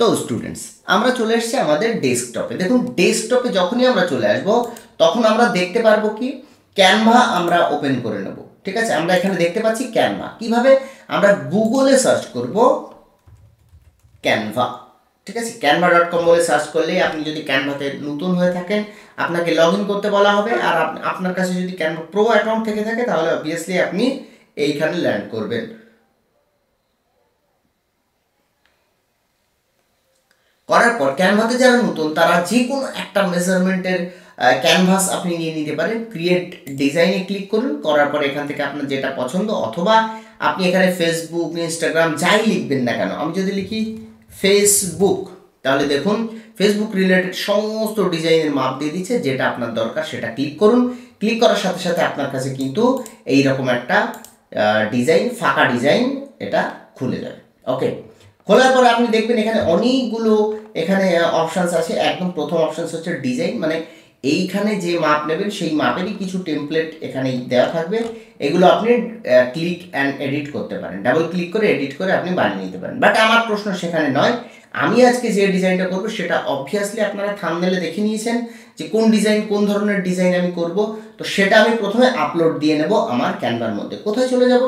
তো স্টুডেন্টস আমরা চলে এসেছি আমাদের ডেস্কটপে। দেখুন ডেস্কটপে যখনই আমরা চলে আসব তখন আমরা দেখতে পারবো কি ক্যানভা আমরা ওপেন করে নেব। ঠিক আছে, আমরা এখানে দেখতে পাচ্ছি ক্যানভা। কিভাবে? আমরা গুগলে সার্চ করব ক্যানভা। ঠিক আছে, canva.com বলে সার্চ করলেই আপনি যদি ক্যানভাতে নতুন হয়ে থাকেন আপনাকে লগ ইন করতে বলা হবে। আর আপনার কাছে যদি ক্যানভা প্রো অ্যাকাউন্ট থেকে থাকে তাহলে অবভিয়াসলি আপনি এইখানে ল্যান্ড করবেন। করার পর ক্যানভাতে যারা নতুন তারা যে কোনো একটা মেজারমেন্টের ক্যানভাস আপনি নিয়ে নিতে পারেন। ক্রিয়েট ডিজাইনে ক্লিক করুন, করার পর এখান থেকে আপনার যেটা পছন্দ, অথবা আপনি এখানে ফেসবুক ইনস্টাগ্রাম যাই লিখবেন না কেন, আমি যদি লিখি ফেসবুক তাহলে দেখুন ফেসবুক রিলেটেড সমস্ত ডিজাইনের মাপ দিয়ে দিচ্ছে। যেটা আপনার দরকার সেটা ক্লিক করুন। ক্লিক করার সাথে সাথে আপনার কাছে কিন্তু এইরকম একটা ডিজাইন, ফাঁকা ডিজাইন এটা খুলে যাবে। ওকে, খোলার পরে আপনি দেখবেন এখানে অনেকগুলো এখানে অপশানস আছে। একদম প্রথম অপশানস হচ্ছে ডিজাইন, মানে এইখানে যে মাপ নেবেন সেই মাপেরই কিছু টেমপ্লেট এখানে দেওয়া থাকবে। এগুলো আপনি ক্লিক অ্যান্ড এডিট করতে পারেন, ডাবল ক্লিক করে এডিট করে আপনি বানিয়ে নিতে পারেন। বাট আমার প্রশ্ন সেখানে নয়। আমি আজকে যে ডিজাইনটা করব সেটা অবভিয়াসলি আপনারা থাম্বনেলে দেখে নিয়েছেন যে কোন ডিজাইন, কোন ধরনের ডিজাইন আমি করব। তো সেটা আমি প্রথমে আপলোড দিয়ে নেব আমার ক্যানভার মধ্যে। কোথায় চলে যাব?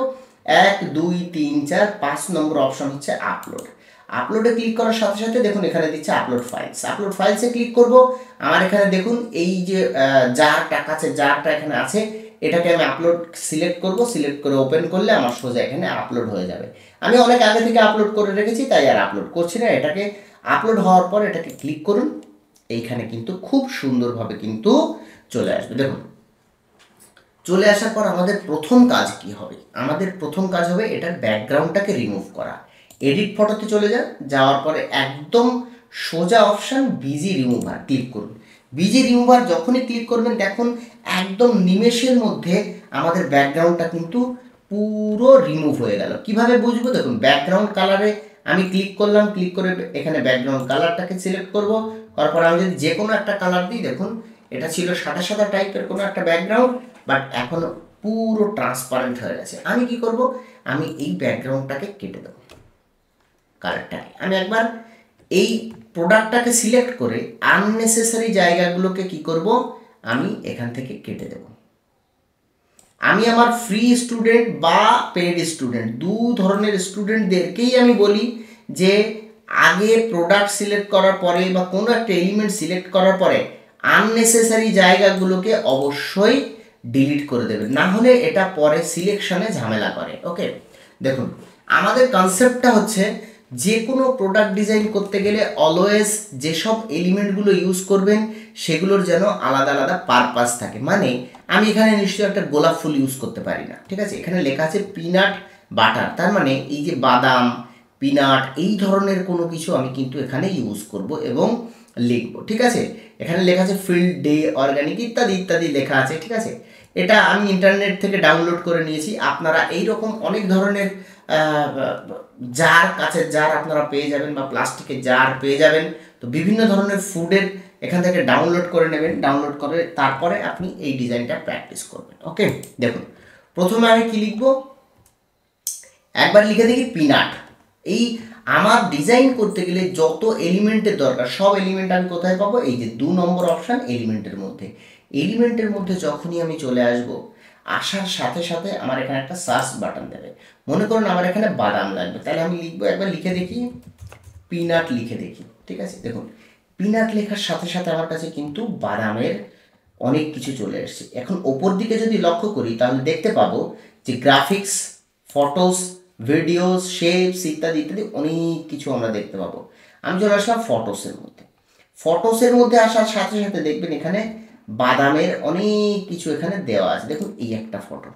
1 2 3 4 5 নম্বর অপশন হচ্ছে আপলোড। আপলোডে ক্লিক করার সাথে সাথে দেখুন এখানে দিচ্ছে আপলোড ফাইলস। আপলোড ফাইলসে ক্লিক করব। আমার এখানে দেখুন এই যে জারটা কাছে জারটা এখানে আছে, এটাকে আমি আপলোড সিলেক্ট করব। সিলেক্ট করে ওপেন করলে আমার সোজা এখানে আপলোড হয়ে যাবে। আমি অনেক আগে থেকে আপলোড করে রেখেছি তাই আর আপলোড করছি না। এটাকে আপলোড হওয়ার পর এটাকে ক্লিক করুন। এইখানে কিন্তু খুব সুন্দরভাবে কিন্তু চলে আসবে। দেখুন চলে আসার পর আমাদের প্রথম কাজ কি হবে? আমাদের প্রথম কাজ হবে এটার ব্যাকগ্রাউন্ডটাকে রিমুভ করা। এডিট ফটোতে চলে যান, যাওয়ার পরে একদম সোজা অপশান বিজি রিমুভার ক্লিক করুন। বিজি রিমুভার যখনই ক্লিক করবেন দেখুন একদম নিমেষের মধ্যে আমাদের ব্যাকগ্রাউন্ডটা কিন্তু পুরো রিমুভ হয়ে গেল। কিভাবে বুঝবো? দেখুন ব্যাকগ্রাউন্ড কালারে আমি ক্লিক করলাম, ক্লিক করে এখানে ব্যাকগ্রাউন্ড কালারটাকে সিলেক্ট করব। করার পর আমি যদি যে কোনো একটা কালার দিই, দেখুন এটা ছিল সাদা সাদা টাইপের কোনো একটা ব্যাকগ্রাউন্ড, বাট এখন পুরো ট্রান্সপারেন্ট হয়ে গেছে। আমি কি করব? আমি এই ব্যাকগ্রাউন্ডটাকে কেটে দেবো। কালারটাকে আমি একবার এই প্রোডাক্টটাকে সিলেক্ট করে আননেসেসারি জায়গাগুলোকে কি করব? আমি এখান থেকে কেটে দেব। আমি আমার ফ্রি স্টুডেন্ট বা পেড স্টুডেন্ট দু ধরনের স্টুডেন্টদেরকেই আমি বলি যে আগে প্রোডাক্ট সিলেক্ট করার পরে বা কোনো একটা এলিমেন্ট সিলেক্ট করার পরে আননেসেসারি জায়গাগুলোকে অবশ্যই ডিলিট করে দেবেন, না হলে এটা পরে সিলেকশনে ঝামেলা করে। ওকে, দেখুন আমাদের কনসেপ্টটা হচ্ছে যে কোনো প্রোডাক্ট ডিজাইন করতে গেলে অলওয়েজ যেসব এলিমেন্টগুলো ইউজ করবেন সেগুলোর যেন আলাদা আলাদা পারপাস থাকে। মানে আমি এখানে নিশ্চয়ই একটা গোলাপ ফুল ইউজ করতে পারি না। ঠিক আছে, এখানে লেখা আছে পিনাট বাটার, তার মানে এই যে বাদাম পিনাট এই ধরনের কোনো কিছু আমি কিন্তু এখানে ইউজ করব এবং লিখব। ঠিক আছে, এখানে লেখা আছে ফিল্ড ডে অর্গানিক ইত্যাদি ইত্যাদি লেখা আছে। ঠিক আছে, এটা আমি ইন্টারনেট থেকে ডাউনলোড করে নিয়েছি। আপনারা এইরকম অনেক ধরনের জার, কাচের জার আপনারা পেয়ে যাবেন বা প্লাস্টিকের জার পেয়ে যাবেন। তো বিভিন্ন ধরনের ফুডের এখান থেকে ডাউনলোড করে নেবেন। ডাউনলোড করে তারপরে আপনি এই ডিজাইনটা প্র্যাকটিস করবেন। ওকে, দেখুন প্রথমে আমি কি লিখব? একবার লিখে দেখি পিনাট। এই আমার ডিজাইন করতে গেলে যত এলিমেন্টের দরকার সব এলিমেন্ট আমি কোথায় পাবো? এই যে 2 নম্বর অপশান এলিমেন্টের মধ্যে। এলিমেন্টের মধ্যে যখনই আমি চলে আসব, আসার সাথে সাথে আমার এখানে একটা সার্চ বাটন দেবে। মনে করুন আমার এখানে বাদাম লাগবে, তাহলে আমি লিখবো, একবার লিখে দেখি পিনাট লিখে দেখি। ঠিক আছে, দেখুন পিনাট লেখার সাথে সাথে আমার কাছে কিন্তু বাদামের অনেক কিছু চলে এসেছে। এখন ওপর দিকে যদি লক্ষ্য করি তাহলে দেখতে পাবো যে গ্রাফিক্স, ফটোস, ভিডিওস, শেপস ইত্যাদি ইত্যাদি অনেক কিছু আমরা দেখতে পাবো। আমি চলে আসলাম ফটোসের মধ্যে। ফটোসের মধ্যে আসার সাথে সাথে দেখবেন এখানে বাদামের অনেক কিছু এখানে দেওয়া আছে। দেখুন এই একটা ফটো,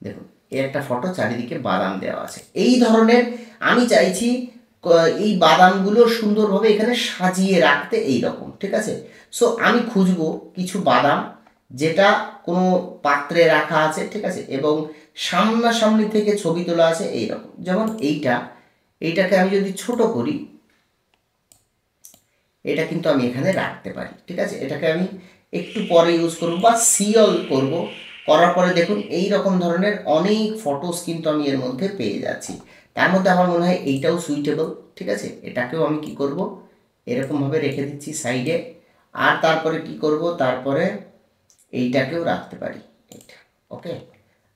দেখুন এই একটা ফটো, চারিদিকে বাদাম দেওয়া আছে। এই ধরনের আমি চাইছি এই বাদামগুলো সুন্দরভাবে এখানে সাজিয়ে রাখতে এই রকম। ঠিক আছে, সো আমি খুঁজবো কিছু বাদাম যেটা কোনো পাত্রে রাখা আছে। ঠিক আছে, এবং সামনাসামনি থেকে ছবি তোলা আছে এই রকম। যেমন এইটাকে আমি যদি ছোট করি, এটা কিন্তু আমি এখানে রাখতে পারি। ঠিক আছে, এটাকে আমি একটু পরে ইউজ করব বা সিএল করব। করার পরে দেখুন এই রকম ধরনের অনেক ফটোস কিন্তু আমি এর মধ্যে পেয়ে যাচ্ছি। তার মধ্যে আমার মনে হয় এইটাও সুইটেবল, ঠিক আছে। এটাকেও আমি কি করব, এরকমভাবে রেখে দিচ্ছি সাইডে। আর তারপরে কি করব, তারপরে এইটাকেও রাখতে পারি, এইটা। ওকে,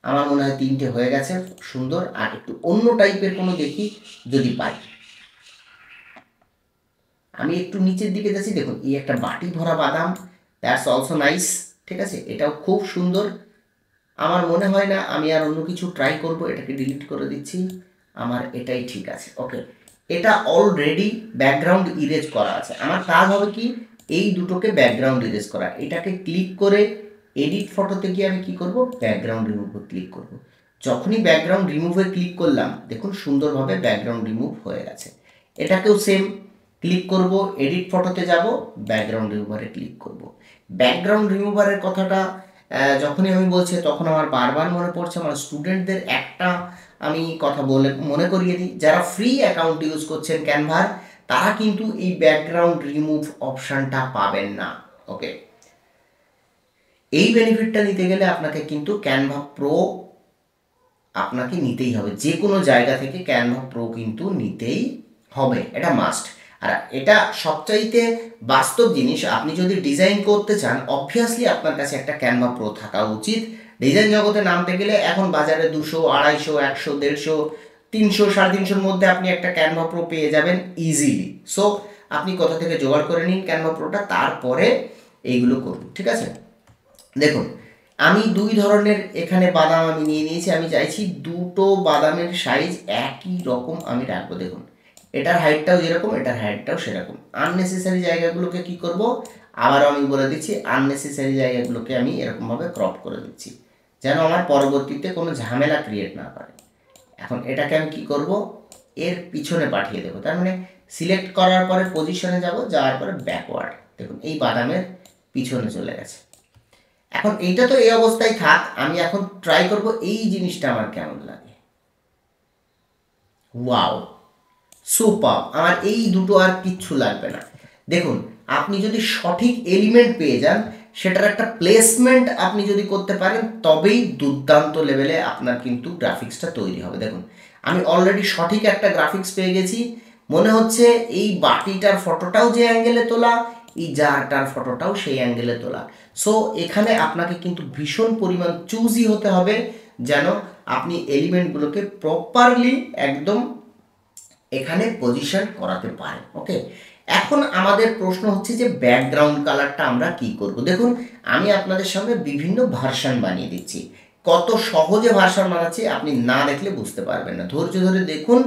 আমার মনে হয় 3টে হয়ে গেছে, সুন্দর। আর একটু অন্য টাইপের কোনো দেখি যদি পাই। আমি একটু নিচের দিকে যাচ্ছি, দেখুন এই একটা বাটি ভরা বাদাম, দ্যাটস অলসো নাইস, ঠিক আছে, এটাও খুব সুন্দর। আমার মনে হয় না আমি আর অন্য কিছু ট্রাই করব, এটাকে ডিলিট করে দিচ্ছি, আমার এটাই ঠিক আছে। ওকে, এটা অলরেডি ব্যাকগ্রাউন্ড ইরেজ করা আছে। আমার কাজ হবে কি, এই দুটোকে ব্যাকগ্রাউন্ড ইরেজ করা। এটাকে ক্লিক করে এডিট ফটোতে গিয়ে আমি কি করব, ব্যাকগ্রাউন্ড রিমুভে ক্লিক করব। যখনই ব্যাকগ্রাউন্ড রিমুভে ক্লিক করলাম, দেখুন সুন্দরভাবে ব্যাকগ্রাউন্ড রিমুভ হয়ে গেছে। এটাকেও সেম, ক্লিক করব, এডিট ফটোতে যাব, ব্যাকগ্রাউন্ড রিমুভারে ক্লিক করব। ব্যাকগ্রাউন্ড রিমুভারের কথাটা যখনই আমি বলছি, তখন আমার বারবার মনে পড়ছে আমার স্টুডেন্টদের একটা আমি কথা বলে মনে করিয়ে দিই, যারা ফ্রি অ্যাকাউন্ট ইউজ করছেন ক্যানভার, তারা কিন্তু এই ব্যাকগ্রাউন্ড রিমুভ অপশানটা পাবেন না। ওকে, এই বেনিফিটটা নিতে গেলে আপনাকে কিন্তু ক্যানভা প্রো আপনাকে নিতেই হবে। যে কোনো জায়গা থেকে ক্যানভা প্রো কিন্তু নিতেই হবে, এটা মাস্ট। আর এটা সবচাইতে বাস্তব জিনিস, আপনি যদি ডিজাইন করতে চান, অবভিয়াসলি আপনার কাছে একটা ক্যানভা প্রো থাকা উচিত। ডিজাইন জগতে নামতে গেলে এখন বাজারে 200, 250, 100, 150, 300, 350-এর মধ্যে আপনি একটা ক্যানভা প্রো পেয়ে যাবেন ইজিলি। সো আপনি কোথা থেকে জোগাড় করে নিন ক্যানভা প্রোটা, তারপরে এইগুলো করুন, ঠিক আছে। দেখুন আমি 2 ধরনের এখানে বাদাম আমি নিয়ে নিয়েছি। আমি চাইছি দুটো বাদামের সাইজ একই রকম আমি রাখবো। দেখুন এটার হাইটটাও যেরকম, এটার হাইটটাও সেরকম। আননেসেসারি জায়গাগুলোকে কি করব, আবারও আমি বলে দিচ্ছি, আননেসেসারি জায়গাগুলোকে আমি এরকমভাবে ক্রপ করে দিচ্ছি, যেন আমার পরবর্তীতে কোনো ঝামেলা ক্রিয়েট না করে। এখন এটাকে আমি কি করব, এর পিছনে পাঠিয়ে দেবো। তার মানে সিলেক্ট করার পরে পজিশনে যাব, যাওয়ার পরে ব্যাকওয়ার্ড, দেখুন এই বাদামের পিছনে চলে গেছে। এখন এইটা তো এই অবস্থায় থাক, আমি এখন ট্রাই করব এই জিনিসটা আমার কেমন লাগে। Wow, super! আমার এই দুটো আর কিচ্ছু লাগবে না। দেখুন আপনি যদি সঠিক এলিমেন্ট পেয়ে যান, সেটার একটা প্লেসমেন্ট আপনি যদি করতে পারেন, তবেই দুর্দান্ত লেভেলে আপনার কিন্তু গ্রাফিক্সটা তৈরি হবে। দেখুন আমি অলরেডি সঠিক একটা গ্রাফিক্স পেয়ে গেছি। মনে হচ্ছে এই বাটিটার ফটোটাও যে অ্যাঙ্গেলে তোলা, এই জারটার ফটোটাও সেই অ্যাঙ্গেলে তোলা। সো এখানে আপনাকে কিন্তু ভীষণ পরিমাণ চুজি হতে হবে, যেন আপনি এলিমেন্টগুলোকে প্রপারলি একদম এখানে পজিশন করাতে পারেন। ওকে, এখন আমাদের প্রশ্ন হচ্ছে যে ব্যাকগ্রাউন্ড কালারটা আমরা কি করব। দেখুন আমি আপনাদের সামনে বিভিন্ন ভার্সন বানিয়ে দিচ্ছি। কত সহজে ভার্সন বানাচ্ছি আপনি না দেখলে বুঝতে পারবেন না। ধৈর্য ধরে দেখুন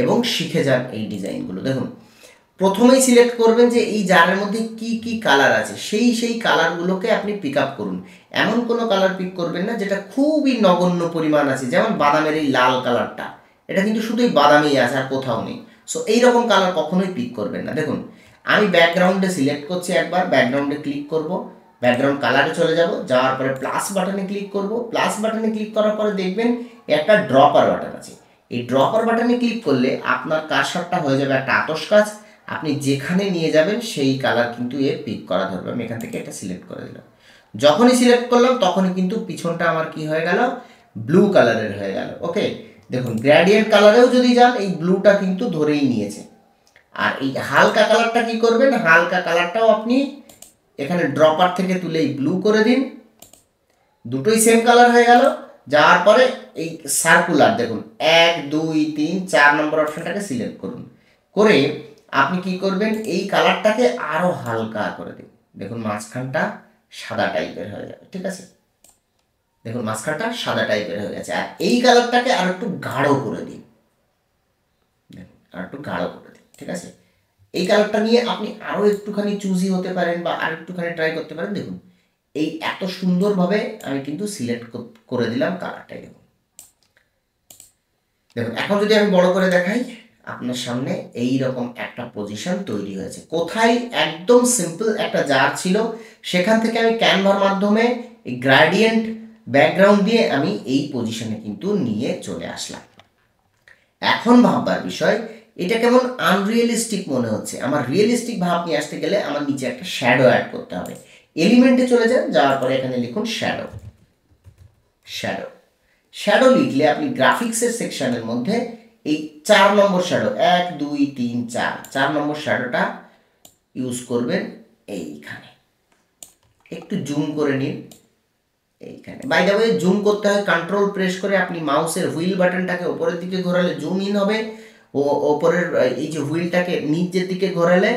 এবং শিখে যান এই ডিজাইনগুলো। দেখুন প্রথমেই সিলেক্ট করবেন যে এই জারের মধ্যে কি কি কালার আছে, সেই কালারগুলোকে আপনি পিক আপ করুন। এমন কোনো কালার পিক করবেন না যেটা খুবই নগণ্য পরিমাণ আছে, যেমন বাদামের এই লাল কালারটা, এটা কিন্তু শুধুই বাদামেই আছে আর কোথাও নেই। সো এইরকম কালার কখনোই পিক করবেন না। দেখুন আমি ব্যাকগ্রাউন্ডে সিলেক্ট করছি, একবার ব্যাকগ্রাউন্ডে ক্লিক করব, ব্যাকগ্রাউন্ড কালারে চলে যাব, যাওয়ার পরে প্লাস বাটনে ক্লিক করব। প্লাস বাটনে ক্লিক করার পরে দেখবেন একটা ড্রপার বাটন আছে। এই ড্রপার বাটনে ক্লিক করলে আপনার কার্সরটা হয়ে যাবে একটা আতশ কাজ, আপনি যেখানে নিয়ে যাবেন সেই কালার কিন্তু এ পিক করা ধরবে। আমি এখান থেকে এটা সিলেক্ট করে দিলাম। যখনই সিলেক্ট করলাম তখনই কিন্তু পিছনটা আমার কি হয়ে গেল, ব্লু কালারের হয়ে গেল। ওকে, দেখুন গ্রেডিয়েন্ট কালারেও যদি যান, এই ব্লুটা কিন্তু ধরেই নিয়েছে। আর এই হালকা কালারটা কি করবেন, হালকা কালারটাও আপনি এখানে ড্রপার থেকে তুলে এই ব্লু করে দিন, দুটোই সেম কালার হয়ে গেল। যাওয়ার পরে এই সার্কুলার দেখুন 1, 2, 3, 4 নম্বর অপশনটাকে সিলেক্ট করুন, করে আপনি কি করবেন, এই কালারটাকে আরো হালকা করে দিন। দেখুন মাঝখানটা সাদা টাইপের হয়ে যাবে, ঠিক আছে। দেখুন মাঝখানটা সাদা টাইপের হয়ে গেছে। আর এই কালারটাকে আর একটু গাঢ় করে দিন, দেখুন আর একটু গাঢ় করে দিন, ঠিক আছে। এই কালারটা নিয়ে আপনি আরো একটুখানি চুজি হতে পারেন বা আর একটুখানি ট্রাই করতে পারেন। দেখুন এই এত সুন্দরভাবে আমি কিন্তু সিলেক্ট করে দিলাম কালারটাই। দেখুন দেখুন এখন যদি আমি বড় করে দেখাই, আপনার সামনে এই রকম একটা পজিশন তৈরি হয়েছে। কোথায় একদম সিম্পল একটা জার ছিল, সেখান থেকে আমি ক্যানভার মাধ্যমে এই গ্রেডিয়েন্ট ব্যাকগ্রাউন্ড দিয়ে আমি এই পজিশনে কিন্তু নিয়ে চলে আসলাম। এখন ভাববার বিষয়, এটা কেমন আনরিয়েলিস্টিক মনে হচ্ছে। আমার রিয়েলিস্টিক ভাব নিয়ে আসতে গেলে আমার নিচে একটা শ্যাডো অ্যাড করতে হবে। এলিমেন্টে চলে যান, যাওয়ার পরে এখানে লিখুন শ্যাডো। শ্যাডো শ্যাডো লিখলে আপনি গ্রাফিক্সের সেকশনের মধ্যে এই 4 নম্বর শ্যাডো 1 2 3 4 4 নম্বর শ্যাডোটা ইউজ করবেন এইখানে। একটু জুম করে নিন এইখানে। বাই দ্য ওয়ে জুম করতে হয় কন্ট্রোল প্রেস করে, আপনি মাউসের হুইল বাটনটাকে উপরের দিকে ঘোরালে জুম ইন হবে, ও উপরের এই যে হুইলটাকে নিচের দিকে ঘোরালে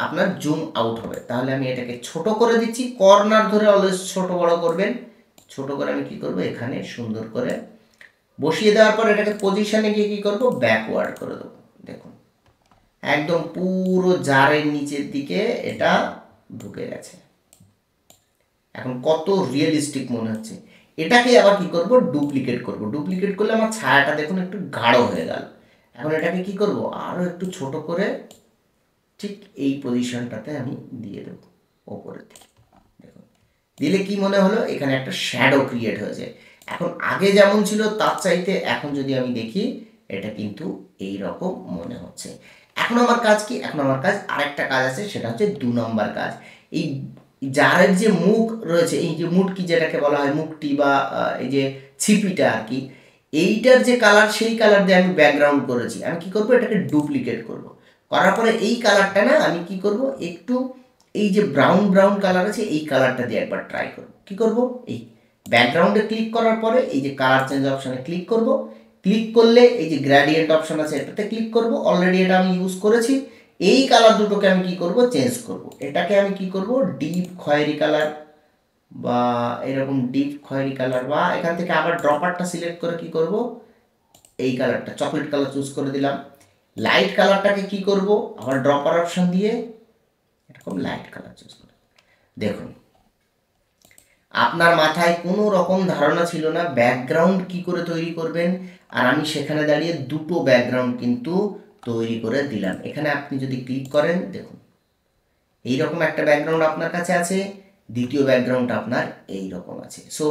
আপনার জুম আউট হবে। তাহলে আমি এটাকে ছোট করে দিচ্ছি, কর্নার ধরে অলওয়েজ ছোট বড় করবেন। ছোট করে আমি কি করব, এখানে সুন্দর করে বসিয়ে দেওয়ার পর এটাকে পজিশনে গিয়ে কি করব, ব্যাকওয়ার্ড করে দেবো। দেখুন একদম পুরো জারের নিচের দিকে এটা ঢুকে গেছে। এখন কত রিয়েলিস্টিক মনে হচ্ছে। এটাকে আবার কি করব, ডুপ্লিকেট করব। ডুপ্লিকেট করলে আমার ছায়াটা দেখুন একটু গাঢ় হয়ে গেল। এখন এটাকে কি করব, আরও একটু ছোট করে ঠিক এই পজিশনটাতে আমি দিয়ে দেবো ওপরের দিকে। দেখুন দিলে কি মনে হলো, এখানে একটা শ্যাডো ক্রিয়েট হয়েছে। এখন আগে যেমন ছিল তার চাইতে এখন যদি আমি দেখি এটা কিন্তু এই রকম মনে হচ্ছে। এখন আমার কাজ কি, এখন আমার কাজ আরেকটা কাজ আছে, সেটা হচ্ছে 2 নম্বর কাজ। এই জারের যে মুখ রয়েছে, এই যে মুটকি যেটাকে বলা হয়, মুখটি বা এই যে ছিপিটা আর কি, এইটার যে কালার সেই কালার দিয়ে আমি ব্যাকগ্রাউন্ড করেছি। আমি কি করব, এটাকে ডুপ্লিকেট করব। করার পরে এই কালারটা না আমি কি করব, একটু এই যে ব্রাউন ব্রাউন কালার আছে এই কালারটা দিয়ে একবার ট্রাই করব। কি করব, এই ব্যাকগ্রাউন্ডে ক্লিক করার পরে এই যে কালার চেঞ্জ অপশানে ক্লিক করব। ক্লিক করলে এই যে গ্রেডিয়েন্ট অপশান আছে এটাতে ক্লিক করব। অলরেডি এটা আমি ইউজ করেছি। এই কালার দুটোকে আমি কি করব, চেঞ্জ করব। এটাকে আমি কি করব, ডিপ খয়েরি কালার বা এরকম ডিপ খয়েরি কালার, বা এখান থেকে আবার ড্রপারটা সিলেক্ট করে কি করব, এই কালারটা চকলেট কালার চুজ করে দিলাম। লাইট কালারটাকে কি করব, আবার ড্রপার অপশান দিয়ে এরকম লাইট কালার চুজ করে। দেখুন আপনার মাথায় কোনো রকম ধারণা ছিল না ব্যাকগ্রাউন্ড কি করে তৈরি করবেন, আর আমি সেখানে দাঁড়িয়ে দুটো ব্যাকগ্রাউন্ড কিন্তু তৈরি করে দিলাম। এখানে আপনি যদি ক্লিক করেন দেখুন এইরকম একটা ব্যাকগ্রাউন্ড আপনার কাছে আছে, দ্বিতীয় ব্যাকগ্রাউন্ড আপনার এই রকম আছে। সো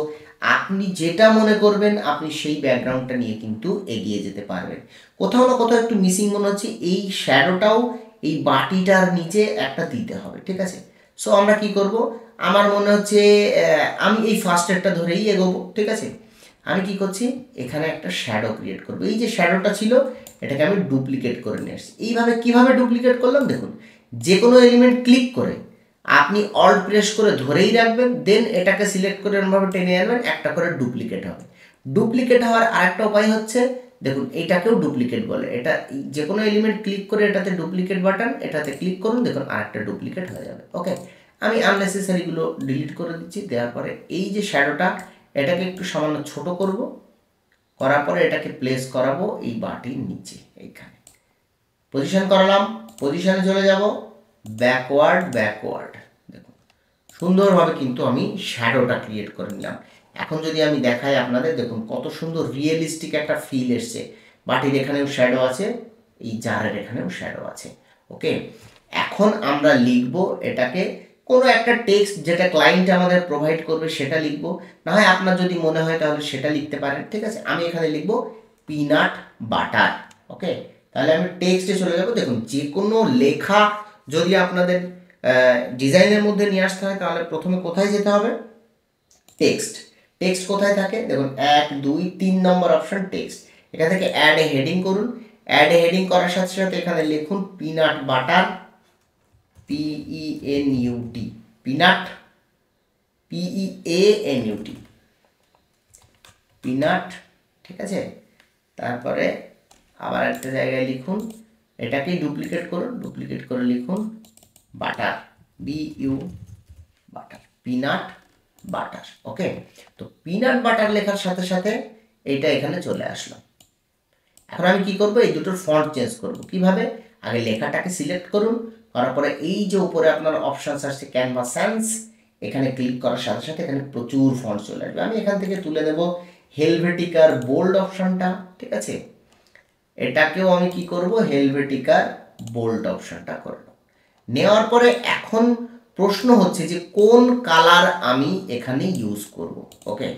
আপনি যেটা মনে করবেন আপনি সেই ব্যাকগ্রাউন্ডটা নিয়ে কিন্তু এগিয়ে যেতে পারবেন। কোথাও না কোথাও একটু মিসিং মনে হচ্ছে, এই শ্যাডোটাও এই বাটিটার নিচে একটা দিতে হবে, ঠিক আছে। সো আমরা কি করব, আমার মনে হচ্ছে আমি এই ফার্স্টেরটা ধরেই এগোবো, ঠিক আছে। আমি কি করছি, এখানে একটা শ্যাডো ক্রিয়েট করব। এই যে শ্যাডোটা ছিল এটাকে আমি ডুপ্লিকেট করে নিয়ে আসছি। এইভাবে কিভাবে ডুপ্লিকেট করলাম দেখুন, যে কোনো এলিমেন্ট ক্লিক করে আপনি অল্ট প্রেস করে ধরেই রাখবেন, দেন এটাকে সিলেক্ট করে এরকমভাবে টেনে আনবেন, একটা করে ডুপ্লিকেট হবে। ডুপ্লিকেট হওয়ার আরেকটা উপায় হচ্ছে দেখুন, এটাকেও ডুপ্লিকেট বলে। এটা যে কোনো এলিমেন্ট ক্লিক করে এটাতে ডুপ্লিকেট বাটন, এটাতে ক্লিক করুন, দেখুন আরেকটা ডুপ্লিকেট হয়ে যাবে। ওকে, আমি আননেসেসারিগুলো ডিলিট করে দিচ্ছি। দেওয়ার পরে এই যে শ্যাডোটা এটাকে একটু সামান্য ছোট করব, করার পরে এটাকে প্লেস করাবো এই বাটির নিচে। এইখানে পজিশন করালাম, পজিশনে চলে যাব, ব্যাকওয়ার্ড ব্যাকওয়ার্ড। দেখুন সুন্দরভাবে কিন্তু আমি শ্যাডোটা ক্রিয়েট করে নিলাম। এখন যদি আমি দেখাই আপনাদের, দেখুন কত সুন্দর রিয়েলিস্টিক একটা ফিল এসছে। বাটির এখানেও শ্যাডো আছে, এই জারের এখানেও শ্যাডো আছে। ওকে, এখন আমরা লিখব এটাকে কোনো একটা টেক্সট যেটা ক্লায়েন্ট আমাদের প্রোভাইড করবে সেটা লিখব, না হয় আপনার যদি মনে হয় তাহলে সেটা লিখতে পারেন, ঠিক আছে। আমি এখানে লিখব পিনাট বাটার। ওকে, তাহলে আমি টেক্সটে চলে যাব। দেখুন যে কোনো লেখা যদি আপনাদের ডিজাইনের মধ্যে নিয়ে আসতে হয় তাহলে প্রথমে কোথায় যেতে হবে, টেক্সট। টেক্সট কোথায় থাকে দেখুন, 1 2 3 নম্বর অপশন টেক্সট। এখান থেকে অ্যাড এ হেডিং করুন। অ্যাড এ হেডিং করার সাথে সাথে এখানে লিখুন peanut butter, PENUT, peanut, PEANUT, peanut, ঠিক আছে। তারপরে আবার একটা জায়গায় লিখুন, এটাকেই ডুপ্লিকেট করুন, ডুপ্লিকেট করে লিখুন butter, BU butter, peanut butter. Okay, তো পিনাট বাটার লেখার সাথে সাথে এইটা এখানে চলে আসলো। এখন আমি কি করব, এই দুটোর ফন্ট চেঞ্জ করব। কিভাবে, আগে লেখাটাকে সিলেক্ট করুন, করার পরে এই যে উপরে আপনার অপশানস আসছে ক্যানভাস স্যান্স, এখানে ক্লিক করার সাথে সাথে এখানে প্রচুর ফন্ট চলে আসবে। আমি এখান থেকে তুলে দেব হেলভেটিকার বোল্ড অপশানটা, ঠিক আছে। এটাকেও আমি কি করব, হেলভেটিকার বোল্ড অপশানটা করব। নেওয়ার পরে এখন প্রশ্ন হচ্ছে যে কোন কালার আমি এখানে ইউজ করব। ওকে,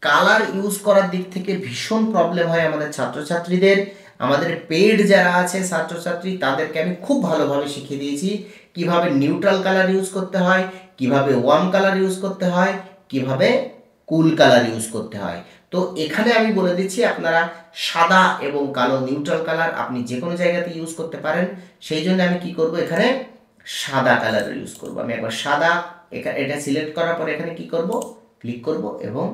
কালার ইউজ করার দিক থেকে ভীষণ প্রবলেম হয় আমাদের ছাত্রছাত্রীদের। আমাদের পেড যারা আছে ছাত্রছাত্রী তাদেরকে আমি খুব ভালোভাবে শিখিয়ে দিয়েছি কিভাবে নিউট্রাল কালার ইউজ করতে হয়, কিভাবে ওয়ার্ম কালার ইউজ করতে হয়, কিভাবে কুল কালার ইউজ করতে হয়। তো এখানে আমি বলে দিচ্ছি আপনারা সাদা এবং কালো নিউট্রাল কালার আপনি যে কোনো জায়গাতে ইউজ করতে পারেন। সেই জন্য আমি কি করব, এখানে সাদা কালারের ইউজ করব। আমি একবার সাদা এটা সিলেক্ট করার পরে এখানে কি করব, ক্লিক করব এবং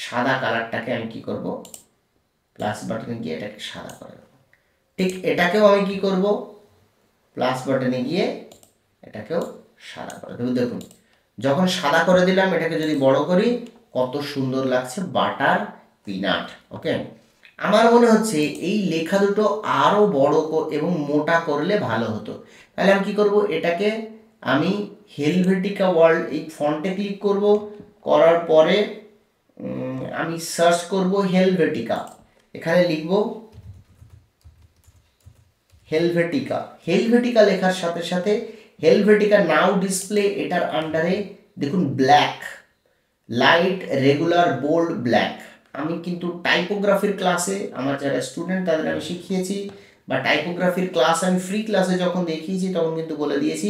সাদা কালারটাকে আমি কি করব, প্লাস বাটনে গিয়ে এটাকে সাদা করে দেবো। ঠিক এটাকেও আমি কি করব, প্লাস বাটনে গিয়ে এটাকেও সাদা করে দেবো। দেখুন যখন সাদা করে দিলাম, এটাকে যদি বড় করি কত সুন্দর লাগছে, বাটার পিনাট। ওকে, আমার মনে হচ্ছে এই লেখা দুটো আরও বড় এবং মোটা করলে ভালো হতো। তাহলে আমি কি করব, এটাকে আমি হেলভেটিকা ওয়ার্ল্ড এই ফন্টে ক্লিক করব, করার পরে আমি সার্চ করব হেলভেটিকা, এখানে লিখব হেলভেটিকা। হেলভেটিকা লেখার সাথে সাথে হেলভেটিকা নাও ডিসপ্লে, এটার আন্ডারে দেখুন black, light regular bold black. আমি কিন্তু টাইপোগ্রাফির ক্লাসে আমার যারা স্টুডেন্ট তাদের আমি শিখিয়েছি, বা টাইপোগ্রাফির ক্লাস আমি ফ্রি ক্লাসে যখন দেখিয়েছি তখন কিন্তু বলে দিয়েছি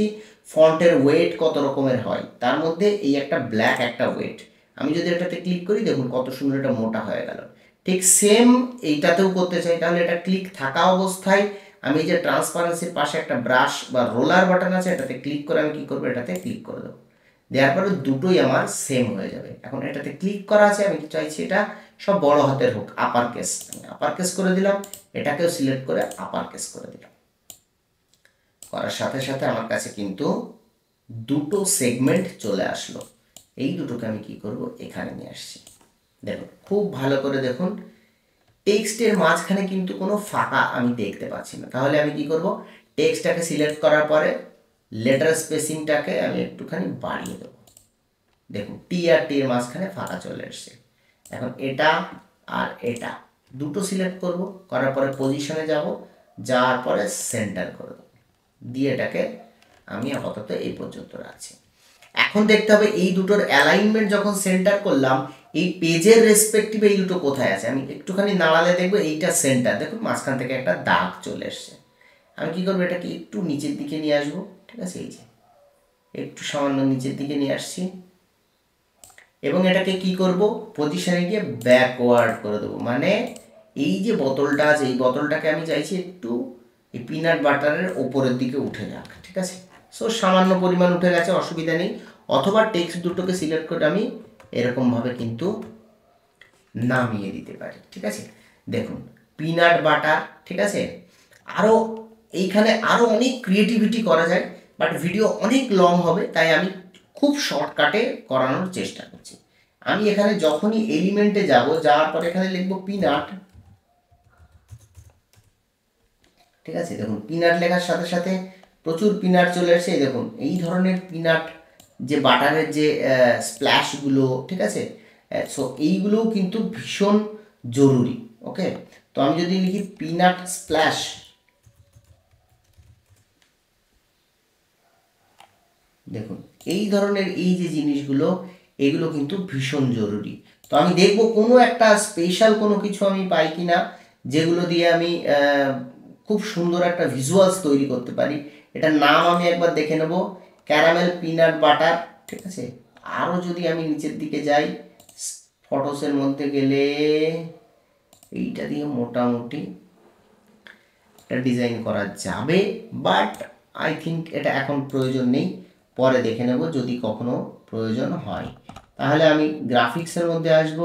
ফন্টের ওয়েট কত রকমের হয়, তার মধ্যে এই একটা ব্ল্যাক একটা ওয়েট। আমি যদি এটাতে ক্লিক করি দেখুন কত সুন্দর এটা মোটা হয়ে গেল। ঠিক সেম এইটাতেও করতে চাই, তাহলে এটা ক্লিক থাকা অবস্থায় আমি যে ট্রান্সপারেন্সির পাশে একটা ব্রাশ বা রোলার বাটন আছে, এটাতে ক্লিক করে আমি কি করবো, এটাতে ক্লিক করে দেবো। দেওয়ার পরে দুটোই আমার সেম হয়ে যাবে। এখন এটাতে ক্লিক করা আছে, আমি চাইছি এটা সব বড় হাতের হোক, আপার কেস, আমি আপার কেস করে দিলাম, এটাকেও সিলেক্ট করে আপার কেস করে দিলাম। করার সাথে সাথে আমার কাছে কিন্তু দুটো সেগমেন্ট চলে আসলো। এই দুটোকে আমি কি করব, এখানে নিয়ে আসছি। দেখুন খুব ভালো করে দেখুন, টেক্সটের মাঝখানে কিন্তু কোনো ফাঁকা আমি দেখতে পাচ্ছি না। তাহলে আমি কি করব, টেক্সটটাকে সিলেক্ট করার পরে লেটার স্পেসিংটাকে আমি একটুখানি বাড়িয়ে দেবো। দেখুন টি আর টি এর মাঝখানে ফাঁকা চলে এসছে। এখন এটা আর এটা দুটো সিলেক্ট করব, করার পরে পজিশনে যাব, যাওয়ার পরে সেন্টার করে দেবো, দিয়ে এটাকে আমি আপাতত এই পর্যন্ত রাখছি। এখন দেখতে হবে এই দুটোর অ্যালাইনমেন্ট যখন সেন্টার করলাম, এই পেজের রেসপেক্টিভে এই দুটো কোথায় আছে। আমি একটুখানি নাড়ালে দেখবো এইটা সেন্টার, দেখুন মাঝখান থেকে একটা দাগ চলে এসছে। আমি কি করবো, এটাকে একটু নিচের দিকে নিয়ে আসবো, ঠিক আছে, এই যে একটু সামান্য নিচের দিকে নিয়ে আসছি, এবং এটাকে কি করব, পজিশনে গিয়ে ব্যাকওয়ার্ড করে দেবো। মানে এই যে বোতলটা আছে, এই বোতলটাকে আমি চাইছি একটু এই পিনাট বাটারের ওপরের দিকে উঠে যাক, ঠিক আছে। সো সামান্য পরিমাণ উঠে গেছে, অসুবিধা নেই। অথবা টেক্সট দুটোকে সিলেক্ট করে আমি এরকমভাবে কিন্তু নামিয়ে দিতে পারি, ঠিক আছে। দেখুন পিনাট বাটার, ঠিক আছে। আরও এইখানে আরও অনেক ক্রিয়েটিভিটি করা যায়, বাট ভিডিও অনেক লং হবে, তাই আমি খুব শর্টকাটে করানোর চেষ্টা করছি। আমি এখানে যখনই এলিমেন্টে যাব, যাওয়ার পর এখানে লিখবো পিনাট, ঠিক আছে। দেখুন পিনাট লেখার সাথে সাথে প্রচুর পিনাট চলে আসছে। দেখুন এই ধরনের পিনাট যে বাটারের যে স্প্ল্যাশগুলো, ঠিক আছে, সো এইগুলোও কিন্তু ভীষণ জরুরি। ওকে, তো আমি যদি লিখি পিনাট স্প্ল্যাশ, দেখুন এই ধরনের এই যে জিনিসগুলো, এগুলো কিন্তু ভীষণ জরুরি। তো আমি দেখব কোনো একটা স্পেশাল কোনো কিছু আমি পাই কিনা, যেগুলো দিয়ে আমি খুব সুন্দর একটা ভিজুয়ালস তৈরি করতে পারি। এটার নাম আমি একবার দেখে নেব, ক্যারামেল পিনাট বাটার, ঠিক আছে। আরও যদি আমি নিচের দিকে যাই, ফটোসের মধ্যে গেলে এইটা দিয়ে মোটামুটি একটা ডিজাইন করা যাবে, বাট আই থিঙ্ক এটা এখন প্রয়োজন নেই, পরে দেখে নেব যদি কখনো প্রয়োজন হয়। তাহলে আমি গ্রাফিক্সের মধ্যে আসব,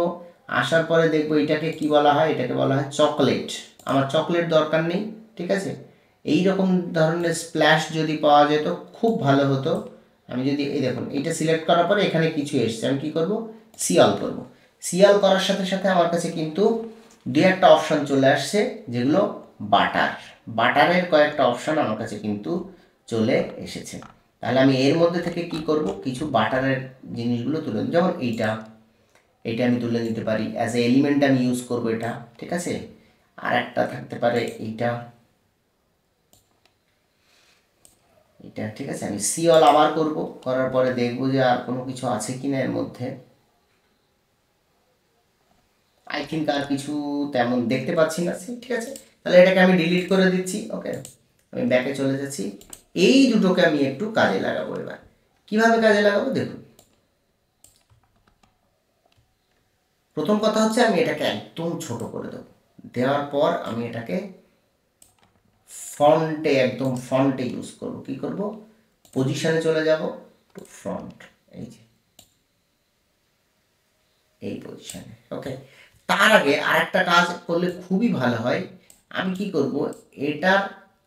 আসার পরে দেখব এটাকে কি বলা হয়, এটাকে বলা হয় চকলেট। আমার চকলেট দরকার নেই, ঠিক আছে। এই রকম ধরনের স্প্ল্যাশ যদি পাওয়া যেত খুব ভালো হতো। আমি যদি এই দেখুন এইটা সিলেক্ট করার পরে এখানে কিছু এসছে, আমি কি করব, সিয়াল করব। সিয়াল করার সাথে সাথে আমার কাছে কিন্তু দু একটা অপশান চলে আসছে, যেগুলো বাটারের কয়েকটা অপশান আমার কাছে কিন্তু চলে এসেছে। তাহলে আমি এর মধ্যে থেকে কি করব, কিছু বাটারের জিনিসগুলো তুলে, যেমন এইটা আমি তুলে নিতে পারি, অ্যাজ এ এলিমেন্ট আমি ইউজ করব এটা, ঠিক আছে। আর একটা থাকতে পারে এইটা, ঠিক আছে। আমি সিওল আবার করব, করার পরে দেখব যে আর কোনো কিছু আছে কিনা এর মধ্যে। আই থিঙ্ক আর কিছু তেমন দেখতে পাচ্ছি না, ঠিক আছে। তাহলে এটাকে আমি ডিলিট করে দিচ্ছি। ওকে, আমি ব্যাকে চলে যাচ্ছি। এই দুটোকে আমি একটু কাজে লাগাবো। এবার কিভাবে কাজে লাগাবো দেখুন, প্রথম কথা হচ্ছে আমি এটাকে একদম ছোট করে দেবো, দেওয়ার পর আমি এটাকে ফন্টে একদম ফন্টে ইউজ করব। কি করব, পজিশনে চলে যাব টু ফ্রন্ট, এই যে এই পজিশনে। ওকে, তার আগে আরেকটা কাজ করলে খুবই ভালো হয়। আমি কি করব, এটার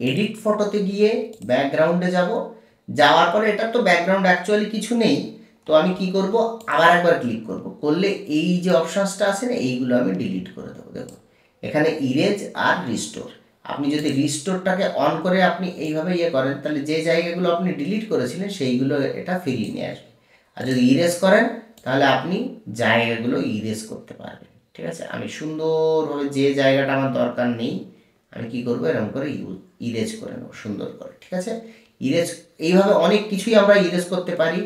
এডিট ফটোতে গিয়ে ব্যাকগ্রাউন্ডে যাব, যাওয়ার পরে এটার তো ব্যাকগ্রাউন্ড অ্যাকচুয়ালি কিছু নেই, তো আমি কি করব, আবার একবার ক্লিক করব, করলে এই যে অপশানসটা আছে না, এইগুলো আমি ডিলিট করে দেবো। দেখুন এখানে ইরেজ আর রিস্টোর, আপনি যদি রিস্টোরটাকে অন করে আপনি এইভাবে ইয়ে করেন, তাহলে যে জায়গাগুলো আপনি ডিলিট করেছিলেন সেইগুলো এটা ফিরিয়ে নিয়ে আসবে। আর যদি ইরেজ করেন তাহলে আপনি জায়গাগুলো ইরেজ করতে পারবেন। ঠিক আছে, আমি সুন্দরভাবে যে জায়গাটা আমার দরকার নেই আমি কি করবো, এরকম করে ইরেজ করে নেবো সুন্দর করে। ঠিক আছে, ইরেজ এইভাবে অনেক কিছুই আমরা ইরেজ করতে পারি।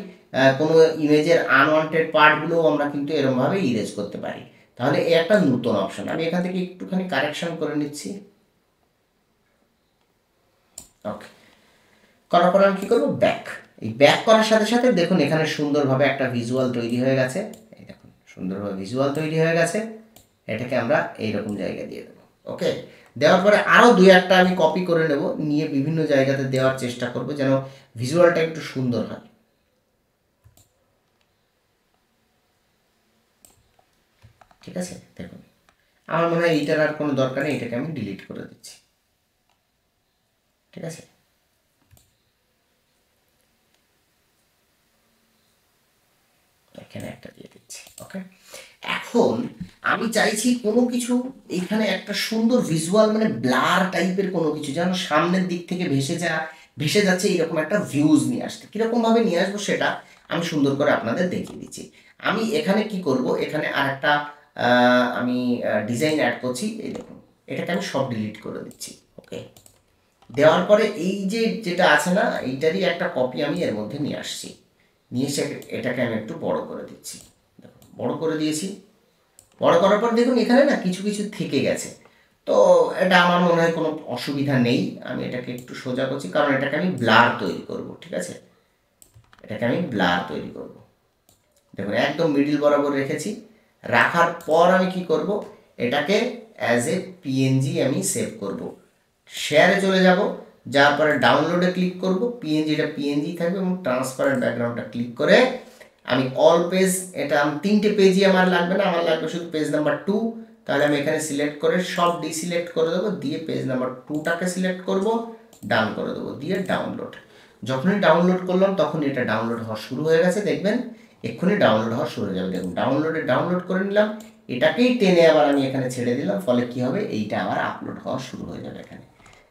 কোনো ইমেজের আনওয়ান্টেড পার্টগুলোও আমরা কিন্তু এরকমভাবে ইরেজ করতে পারি। তাহলে এই একটা নতুন অপশন, আমি এখান থেকে একটুখানি কারেকশন করে নিচ্ছি। ওকে, করার পর আমি কী করবো, ব্যাক। এই ব্যাক করার সাথে সাথে দেখুন এখানে সুন্দরভাবে একটা ভিজুয়াল তৈরি হয়ে গেছে। এই দেখুন সুন্দরভাবে ভিজুয়াল তৈরি হয়ে গেছে, এটাকে আমরা এইরকম জায়গায় দিয়ে দেবো। ওকে, দেওয়ার পরে আরও দুই একটা আমি কপি করে নেব, নিয়ে বিভিন্ন জায়গাতে দেওয়ার চেষ্টা করব যেন ভিজুয়ালটা একটু সুন্দর হয়। ঠিক আছে, দেখুন আমার মনে হয় এইটার আর কোনো দরকার নেই, এটাকে আমি ডিলিট করে দিচ্ছি। ঠিক আছে, এখানে একটা দিয়ে দিচ্ছি। ওকে, এখন আমি চাইছি কোনো কিছু এখানে একটা সুন্দর ভিজুয়াল, মানে ব্লার টাইপের কোনো কিছু যেন সামনের দিক থেকে ভেসে যাচ্ছে এরকম একটা ভিউজ নিয়ে আসতে। কীরকমভাবে নিয়ে আসবো সেটা আমি সুন্দর করে আপনাদের দেখিয়ে দিচ্ছি। আমি এখানে কি করব, এখানে আর একটা আমি ডিজাইন অ্যাড করছি। এই দেখুন এটাকে আমি সব ডিলিট করে দিচ্ছি। ওকে, দেওয়ার পরে এই যে যেটা আছে না, এইটারই একটা কপি আমি এর মধ্যে নিয়ে আসছি, নিয়ে এসে এটাকে আমি একটু বড় করে দিচ্ছি। দেখুন বড় করে দিয়েছি, বড় করার পর দেখুন এখানে না কিছু কিছু থেকে গেছে, তো এটা আমার মনে হয় কোনো অসুবিধা নেই। আমি এটাকে একটু সোজা করছি কারণ এটাকে আমি ব্লার তৈরি করব। ঠিক আছে, এটাকে আমি ব্লার তৈরি করব। দেখুন একদম মিডিল বরাবর রেখেছি, রাখার পর আমি কি করব, এটাকে অ্যাজ এ পিএনজি আমি সেভ করব। শেয়ারে চলে যাব, যাওয়ার পরে ডাউনলোডে ক্লিক করব, পিএনজিটা পিএনজি থাকবে এবং ট্রান্সপারেন্ট ব্যাকগ্রাউন্ডটা ক্লিক করে আমি অল পেজ, এটা আমি 3টে পেজই আমার লাগবে না, আমার লাগবে শুধু পেজ নাম্বার 2। তাহলে আমি এখানে সিলেক্ট করে সব ডিসিলেক্ট করে দেবো, দিয়ে পেজ নাম্বার 2টাকে সিলেক্ট করব, ডান করে দেবো, দিয়ে ডাউনলোড। যখনই ডাউনলোড করলাম তখন এটা ডাউনলোড হওয়া শুরু হয়ে গেছে, দেখবেন এক্ষুনি ডাউনলোড হওয়া শুরু হয়ে যাবে। দেখুন ডাউনলোড করে নিলাম, এটাকেই টেনে আবার আমি এখানে ছেড়ে দিলাম, ফলে কি হবে, এইটা আবার আপলোড হওয়া শুরু হয়ে যাবে। এখানে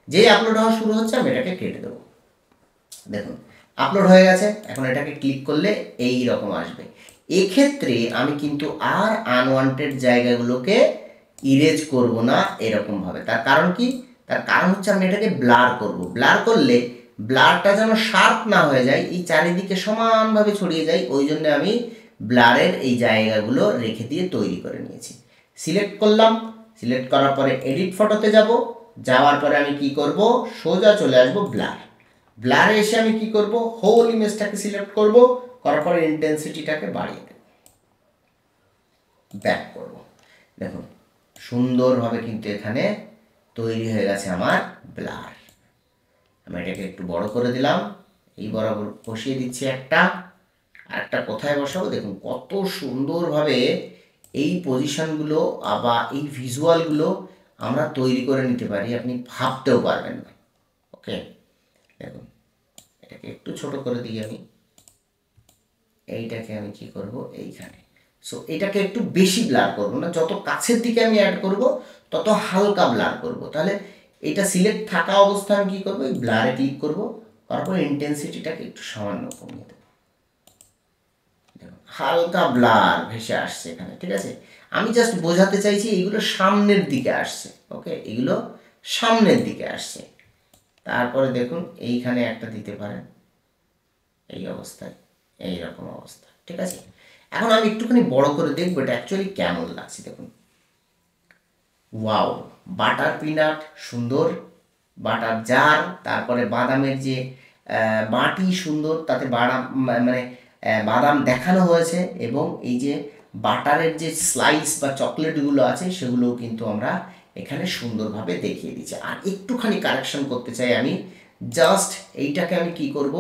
যেই আপলোড হওয়া শুরু হচ্ছে আমি এটাকে কেটে দেবো। দেখুন আপলোড হয়ে গেছে, এখন এটাকে ক্লিক করলে এই রকম আসবে। এক্ষেত্রে আমি কিন্তু আর আনওয়ান্টেড জায়গাগুলোকে ইরেজ করব না এরকমভাবে। তার কারণ কি, তার কারণ হচ্ছে আমি এটাকে ব্লার করব। ব্লার করলে ব্লারটা যেন শার্প না হয়ে যায়, এই চারিদিকে সমানভাবে ছড়িয়ে যায়, ওই জন্য আমি ব্লারের এই জায়গাগুলো রেখে দিয়ে তৈরি করে নিয়েছি। সিলেক্ট করলাম, সিলেক্ট করার পরে এডিট ফটোতে যাব, যাওয়ার পরে আমি কি করব, সোজা চলে আসবো ব্লার। ব্লারে এসে আমি কি করব, হোল ইমেজটাকে সিলেক্ট করব, করার পরে ইন্টেন্সিটিটাকে বাড়িয়ে দেব, ব্যাক করব। দেখুন সুন্দরভাবে কিন্তু এখানে তৈরি হয়ে গেছে আমার ব্লার। আমি এটাকে একটু বড় করে দিলাম, এই বরাবর বসিয়ে দিচ্ছি একটা, আর একটা কোথায় বসাবো, দেখুন কত সুন্দরভাবে এই পজিশনগুলো বা এই ভিজুয়ালগুলো আমরা তৈরি করে নিতে পারি, আপনি ভাবতেও পারবেন না। ওকে, দেখুন এটাকে একটু ছোট করে দিই আমি, এইটাকে আমি কি করব, এইখানে। সো এটাকে একটু বেশি ব্লার করব না, যত কাছের দিকে আমি অ্যাড করব তত হালকা ব্লার করব। তাহলে এটা সিলেক্ট থাকা অবস্থায় আমি কী করবো, এই ব্লারে ক্লিক করব, তারপর ইন্টেন্সিটিটাকে একটু সামান্য কমিয়ে দেবো। দেখুন হালকা ব্লার ভেসে আসছে এখানে। ঠিক আছে, আমি জাস্ট বোঝাতে চাইছি এইগুলো সামনের দিকে আসছে। ওকে, এগুলো সামনের দিকে আসছে। তারপরে দেখুন এইখানে একটা দিতে পারেন, এই অবস্থায়, এইরকম অবস্থা। ঠিক আছে, এখন আমি একটুখানি বড় করে দেখবো এটা অ্যাকচুয়ালি কেমন লাগছে। দেখুন ওয়াও, বাটার পিনাট সুন্দর, বাটার জার, তারপরে বাদামের যে বাটি সুন্দর, তাতে বাদাম মানে বাদাম দেখানো হয়েছে, এবং এই যে বাটারের যে স্লাইস বা চকলেটগুলো আছে সেগুলোও কিন্তু আমরা এখানে সুন্দরভাবে দেখিয়ে দিচ্ছি। আর একটুখানি কারেকশন করতে চাই আমি, জাস্ট এইটাকে আমি কি করব,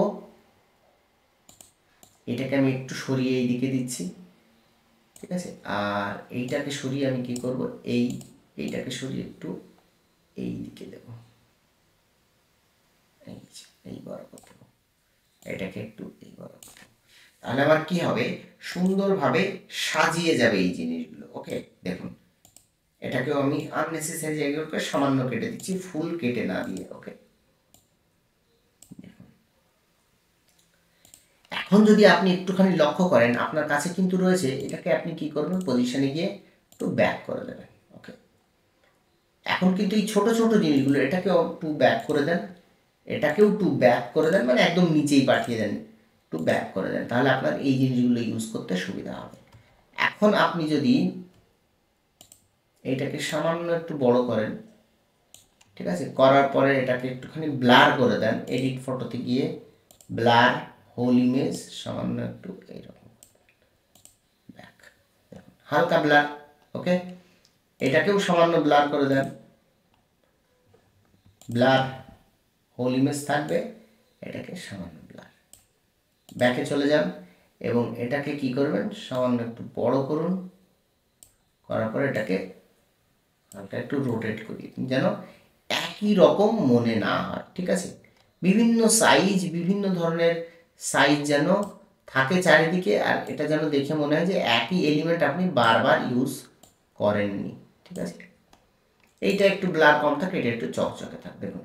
এটাকে আমি একটু সরিয়ে এই দিকে দিচ্ছি, ঠিক আছে। আর এইটাকে সরিয়ে আমি কি করব, এইটাকে সরিয়ে একটু এই দিকে দেব, এই বরাবর দেব, এটাকে একটু এই বরাবর দেব। তাহলে আমার কি হবে, সুন্দরভাবে সাজিয়ে যাবে এই জিনিসগুলো। ওকে, দেখুন এটাকেও আমি আননেসেসারি জায়গাগুলোকে সামান্য কেটে দিচ্ছি, ফুল কেটে না দিয়ে। ওকে, এখন যদি আপনি একটুখানি লক্ষ্য করেন, আপনার কাছে কিন্তু রয়েছে, এটাকে আপনি কি করবেন, পজিশনে গিয়ে একটু ব্যাক করে দেবেন। ওকে, এখন কিন্তু এই ছোট ছোট জিনিসগুলো, এটাকেও একটু ব্যাক করে দেন, এটাকেও একটু ব্যাক করে দেন, মানে একদম নিচেই পাঠিয়ে দেন, একটু ব্যাক করে দেন, তাহলে আপনার এই জিনিসগুলো ইউজ করতে সুবিধা হবে। এখন আপনি যদি এইটাকে সামান্য একটু বড় করেন, ঠিক আছে, করার পরে এটাকে একটুখানি ব্লার করে দেন, এডিট ফটোতে গিয়ে ব্লার হোল ইমেজ সামান্য একটু এইরকম ব্যাক, হালকা ব্লার। ওকে, এটাকেও সামান্য ব্লার করে দেন, ব্লার হোল ইমেজ থাকবে, এটাকে সামান্য ব্লার, ব্যাকে চলে যান এবং এটাকে কি করবেন, সামান্য একটু বড় করুন, করার পরে এটাকে হালকা একটু রোটেট করি যেন একই রকম মনে না হয়, ঠিক আছে। বিভিন্ন সাইজ, বিভিন্ন ধরনের সাইজ যেন থাকে চারিদিকে, আর এটা যেন দেখে মনে হয় যে একই এলিমেন্ট আপনি বারবার ইউজ করেননি, ঠিক আছে। এইটা একটু ব্লার কম থাকে, এটা একটু চকচকে থাকে, দেখুন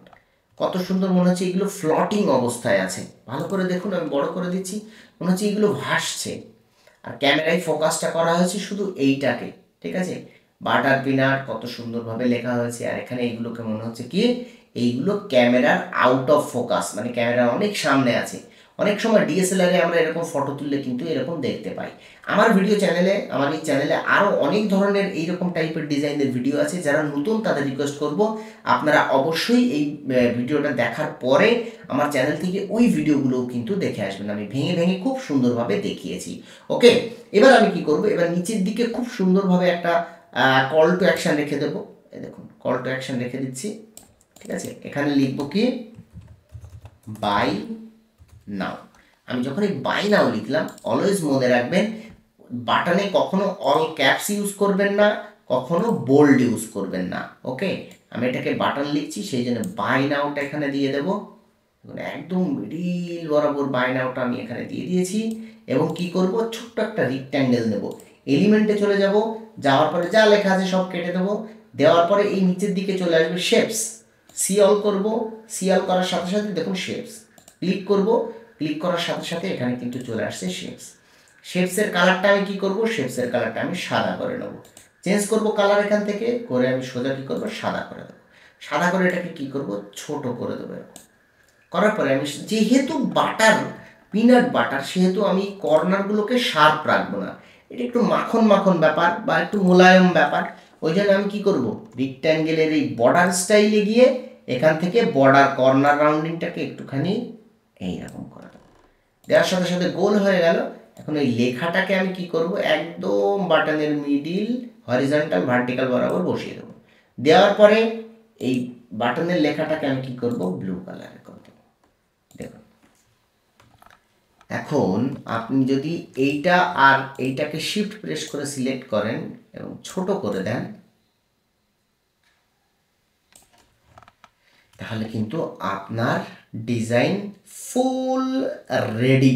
কত সুন্দর মনে হচ্ছে, এগুলো ফ্লটিং অবস্থায় আছে। ভালো করে দেখুন, আমি বড় করে দিচ্ছি, মনে হচ্ছে এগুলো ভাসছে। আর ক্যামেরায় ফোকাসটা করা হয়েছে শুধু এইটাকে, ঠিক আছে। বাটার পিনাট কত সুন্দরভাবে লেখা হয়েছে, আর এখানে এইগুলোকে মনে হচ্ছে কি এইগুলো ক্যামেরার আউট অফ ফোকাস, মানে ক্যামেরার অনেক সামনে আছে। অনেক সময় ডিএসএলআরে আমরা এরকম ফটো তুললে কিন্তু এরকম দেখতে পাই। আমার ভিডিও চ্যানেলে, আমার এই চ্যানেলে আরও অনেক ধরনের এইরকম টাইপের ডিজাইনের ভিডিও আছে। যারা নতুন তাদের রিকোয়েস্ট করব, আপনারা অবশ্যই এই ভিডিওটা দেখার পরে আমার চ্যানেল থেকে ওই ভিডিওগুলোও কিন্তু দেখে আসবেন। আমি ভেঙে ভেঙে খুব সুন্দরভাবে দেখিয়েছি। ওকে, এবার আমি কি করব, এবার নিচের দিকে খুব সুন্দরভাবে একটা কল টু অ্যাকশন রেখে দেবো। এই দেখুন, কল টু অ্যাকশন রেখে দিচ্ছি, ঠিক আছে। এখানে লিখবো কি, বাই নাও। আমি যখন এই বাই নাও লিখলাম, অলওয়েজ মনে রাখবেন বাটনে কখনো অল ক্যাপস ইউজ করবেন না, কখনো বোল্ড ইউজ করবেন না। ওকে, আমি এটাকে বাটন লিখছি, সেই জন্য বাই নাওটা এখানে দিয়ে দেবো, একদম মিডিল বরাবর বাই নাওটা আমি এখানে দিয়ে দিয়েছি। এবং কি করব, ছোট্ট একটা রেক্ট্যাঙ্গেল নেব, এলিমেন্টে চলে যাব, যাওয়ার পরে যা লেখা আছে সব কেটে দেবো, দেওয়ার পরে এই নিচের দিকে চলে আসবে শেপস, সি অল করব, সি অল করার সাথে সাথে দেখুন শেপস, ক্লিক করব, ক্লিক করার সাথে সাথে এখানে কিন্তু চলে আসছে শেপস। শেপসের কালারটা আমি কি করব, শেপসের কালারটা আমি সাদা করে নেব, চেঞ্জ করব কালার এখান থেকে করে, আমি সোজা কি করব, সাদা করে দেবো। সাদা করে এটাকে কি করব, ছোট করে দেবো। করার পরে আমি যেহেতু বাটার, পিনাট বাটার, সেহেতু আমি কর্নারগুলোকে শার্প রাখবো না, এটা একটু মাখন মাখন ব্যাপার বা একটু মোলায়েম ব্যাপার। ওই জন্য আমি কি করব, রেক্ট্যাঙ্গেলের এই বর্ডার স্টাইলে গিয়ে এখান থেকে বর্ডার কর্নার রাউন্ডিংটাকে একটুখানি এইরকম করে দেবো, দেওয়ার সাথে সাথে গোল হয়ে গেল। এখন এই লেখাটাকে আমি কি করব, একদম বাটনের মিডিল হরিজন্টাল ভার্টিক্যাল বরাবর বসিয়ে দেবো। দেওয়ার পরে এই বাটনের লেখাটাকে আমি কি করব, ব্লু কালারে করে দেবো। দেখুন, এখন আপনি যদি এইটা আর এইটাকে শিফট প্রেস করে সিলেক্ট করেন এবং ছোট করে দেন, তাহলে কিন্তু আপনার ডিজাইন ফুল রেডি।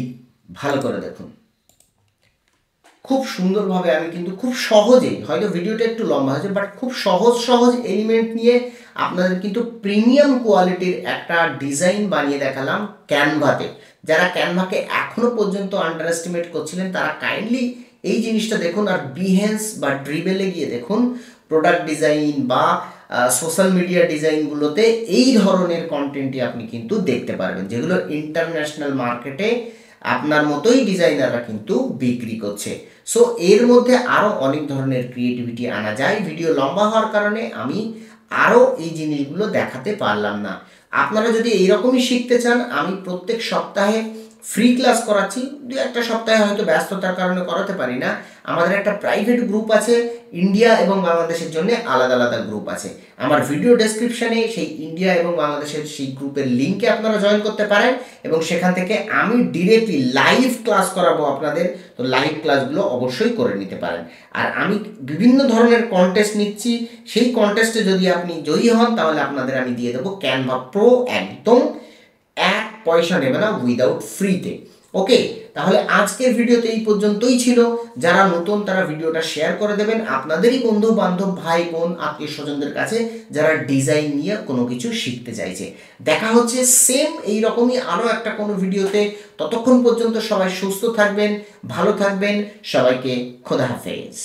ভালো করে দেখুন, খুব সুন্দরভাবে আমি কিন্তু খুব সহজেই, হয়তো ভিডিওটা একটু লম্বা হয়েছে, বাট খুব সহজ এলিমেন্ট নিয়ে আপনাদের কিন্তু প্রিমিয়াম কোয়ালিটির একটা ডিজাইন বানিয়ে দেখালাম ক্যানভাতে। যারা ক্যানভাকে এখনো পর্যন্ত আন্ডার এস্টিমেট করছিলেন, তারা কাইন্ডলি এই জিনিসটা দেখুন, আর বিহেন্স বা ড্রিবেলে গিয়ে দেখুন, প্রোডাক্ট ডিজাইন বা সোশ্যাল মিডিয়া ডিজাইনগুলোতে এই ধরনের কন্টেন্টই আপনি কিন্তু দেখতে পারবেন, যেগুলো ইন্টারন্যাশনাল মার্কেটে আপনার মতোই ডিজাইনাররা কিন্তু বিক্রি করছে। সো এর মধ্যে আরও অনেক ধরনের ক্রিয়েটিভিটি আনা যায়। ভিডিও লম্বা হওয়ার কারণে আমি আরও এই জিনিসগুলো দেখাতে পারলাম না। আপনারা যদি এইরকমই শিখতে চান, আমি প্রত্যেক সপ্তাহে ফ্রি ক্লাস করাচ্ছি, 2-1 সপ্তাহে হয়তো ব্যস্ততার কারণে করাতে পারি না। আমাদের একটা প্রাইভেট গ্রুপ আছে, ইন্ডিয়া এবং বাংলাদেশের জন্য আলাদা আলাদা গ্রুপ আছে। আমার ভিডিও ডেসক্রিপশানে সেই ইন্ডিয়া এবং বাংলাদেশের সেই গ্রুপের লিঙ্কে আপনারা জয়েন করতে পারেন এবং সেখান থেকে আমি ডিরেক্টলি লাইভ ক্লাস করাবো আপনাদের। তো লাইভ ক্লাসগুলো অবশ্যই করে নিতে পারেন। আর আমি বিভিন্ন ধরনের কন্টেস্ট নিচ্ছি, সেই কন্টেস্টে যদি আপনি জয়ী হন তাহলে আপনাদের আমি দিয়ে দেবো ক্যানভা প্রো, একদম 1 পয়সা নেবে না, উইদাউট ফ্রিতে। ওকে, তাহলে আজকের ভিডিওতে এই পর্যন্তই ছিল। যারা নতুন তারা ভিডিওটা শেয়ার করে দেবেন আপনাদেরই বন্ধু বান্ধব, ভাই বোন, আত্মীয় স্বজনদের কাছে যারা ডিজাইন নিয়ে কোনো কিছু শিখতে চাইছে। দেখা হচ্ছে সেম এইরকমই আরও একটা কোনো ভিডিওতে। ততক্ষণ পর্যন্ত সবাই সুস্থ থাকবেন, ভালো থাকবেন। সবাইকে খোদা হাফেজ।